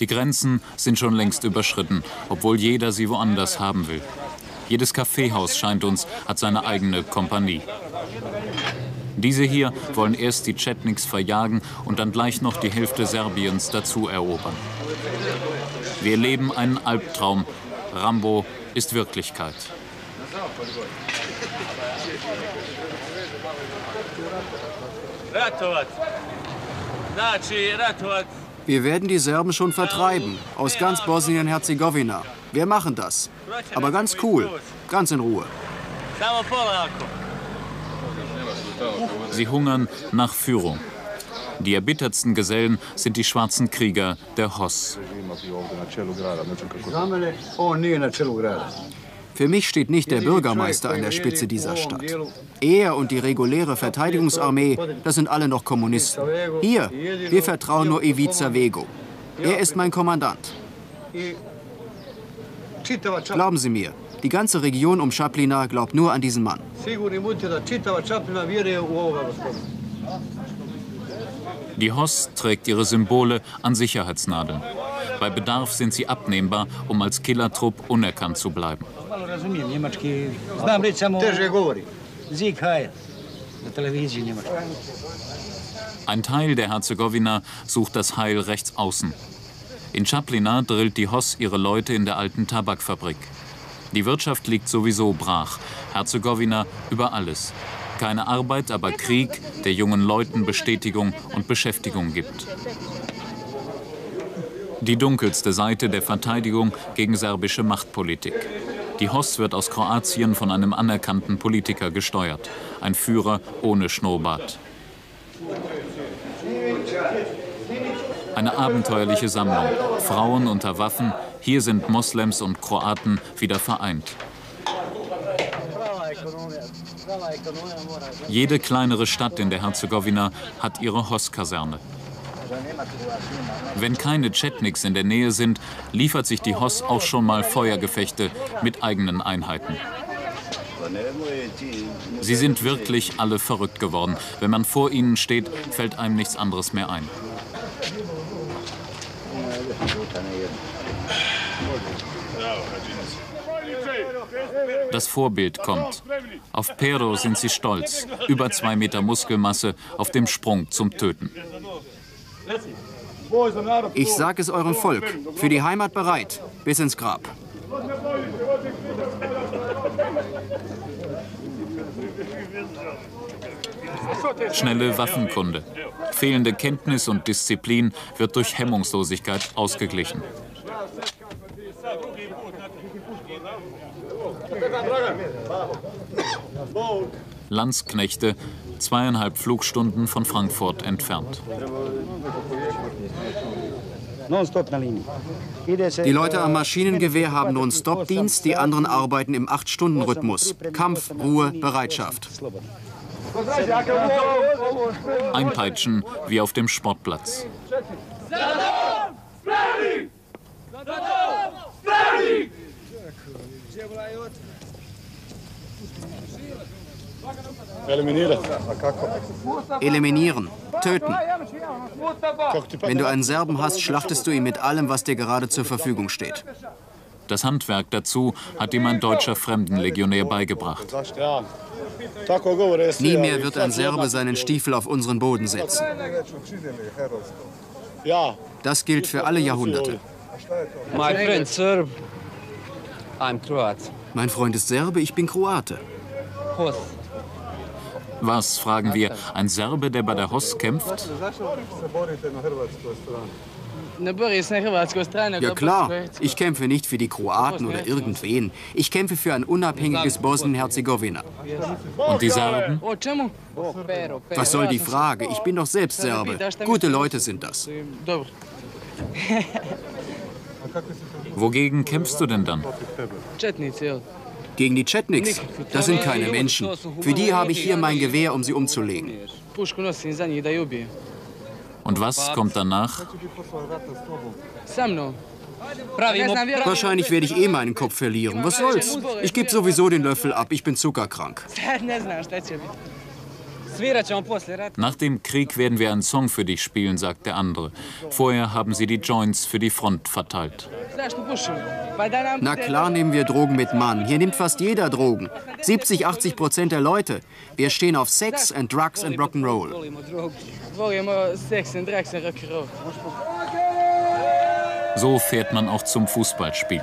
Die Grenzen sind schon längst überschritten, obwohl jeder sie woanders haben will. Jedes Kaffeehaus, scheint uns, hat seine eigene Kompanie. Diese hier wollen erst die Chetniks verjagen und dann gleich noch die Hälfte Serbiens dazu erobern. Wir leben einen Albtraum. Rambo ist Wirklichkeit. Wir werden die Serben schon vertreiben, aus ganz Bosnien-Herzegowina. Wir machen das. Aber ganz cool, ganz in Ruhe. Sie hungern nach Führung. Die erbittertsten Gesellen sind die schwarzen Krieger der HOS. Für mich steht nicht der Bürgermeister an der Spitze dieser Stadt. Er und die reguläre Verteidigungsarmee, das sind alle noch Kommunisten. Hier, wir vertrauen nur Ivica Vego. Er ist mein Kommandant. Glauben Sie mir, die ganze Region um Čapljina glaubt nur an diesen Mann. Die HOS trägt ihre Symbole an Sicherheitsnadeln. Bei Bedarf sind sie abnehmbar, um als Killertrupp unerkannt zu bleiben. Ein Teil der Herzegowina sucht das Heil rechts außen. In Čapljina drillt die HOS ihre Leute in der alten Tabakfabrik. Die Wirtschaft liegt sowieso brach. Herzegowina über alles. Keine Arbeit, aber Krieg, der jungen Leuten Bestätigung und Beschäftigung gibt. Die dunkelste Seite der Verteidigung gegen serbische Machtpolitik. Die HOS wird aus Kroatien von einem anerkannten Politiker gesteuert. Ein Führer ohne Schnurrbart. Eine abenteuerliche Sammlung. Frauen unter Waffen. Hier sind Moslems und Kroaten wieder vereint. Jede kleinere Stadt in der Herzegowina hat ihre HOS-Kaserne. Wenn keine Chetniks in der Nähe sind, liefert sich die HOS auch schon mal Feuergefechte mit eigenen Einheiten. Sie sind wirklich alle verrückt geworden. Wenn man vor ihnen steht, fällt einem nichts anderes mehr ein. Das Vorbild kommt. Auf Pero sind sie stolz. Über 2 Meter Muskelmasse auf dem Sprung zum Töten. Ich sage es eurem Volk. Für die Heimat bereit. Bis ins Grab. Schnelle Waffenkunde. Fehlende Kenntnis und Disziplin wird durch Hemmungslosigkeit ausgeglichen. Landsknechte, 2,5 Flugstunden von Frankfurt entfernt. Die Leute am Maschinengewehr haben nun Stoppdienst, die anderen arbeiten im 8-Stunden-Rhythmus. Kampf, Ruhe, Bereitschaft. Einpeitschen wie auf dem Sportplatz. Eliminieren. Töten. Wenn du einen Serben hast, schlachtest du ihn mit allem, was dir gerade zur Verfügung steht. Das Handwerk dazu hat ihm ein deutscher Fremdenlegionär beigebracht. Nie mehr wird ein Serbe seinen Stiefel auf unseren Boden setzen. Das gilt für alle Jahrhunderte. Mein Freund ist Serbe, ich bin Kroate. Was, fragen wir, ein Serbe, der bei der HOS kämpft? Ja klar, ich kämpfe nicht für die Kroaten oder irgendwen. Ich kämpfe für ein unabhängiges Bosnien-Herzegowina. Und die Serben? Was soll die Frage? Ich bin doch selbst Serbe. Gute Leute sind das. Wogegen kämpfst du denn dann? Gegen die Chetniks. Das sind keine Menschen. Für die habe ich hier mein Gewehr, um sie umzulegen. Und was kommt danach? Wahrscheinlich werde ich eh meinen Kopf verlieren. Was soll's? Ich gebe sowieso den Löffel ab. Ich bin zuckerkrank. Nach dem Krieg werden wir einen Song für dich spielen, sagt der andere. Vorher haben sie die Joints für die Front verteilt. Na klar nehmen wir Drogen mit, Mann. Hier nimmt fast jeder Drogen. 70–80% der Leute. Wir stehen auf Sex and Drugs and Rock'n'Roll. So fährt man auch zum Fußballspiel.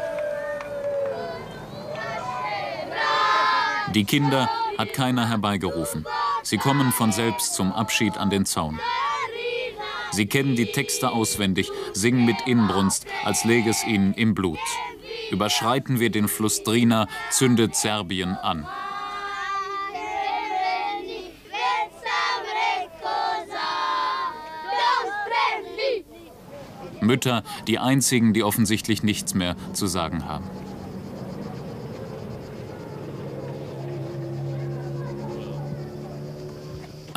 Die Kinder hat keiner herbeigerufen. Sie kommen von selbst zum Abschied an den Zaun. Sie kennen die Texte auswendig, singen mit Inbrunst, als läge es ihnen im Blut. Überschreiten wir den Fluss Drina, zündet Serbien an. Mütter, die einzigen, die offensichtlich nichts mehr zu sagen haben.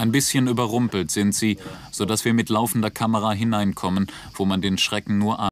Ein bisschen überrumpelt sind sie, sodass wir mit laufender Kamera hineinkommen, wo man den Schrecken nur ahnt.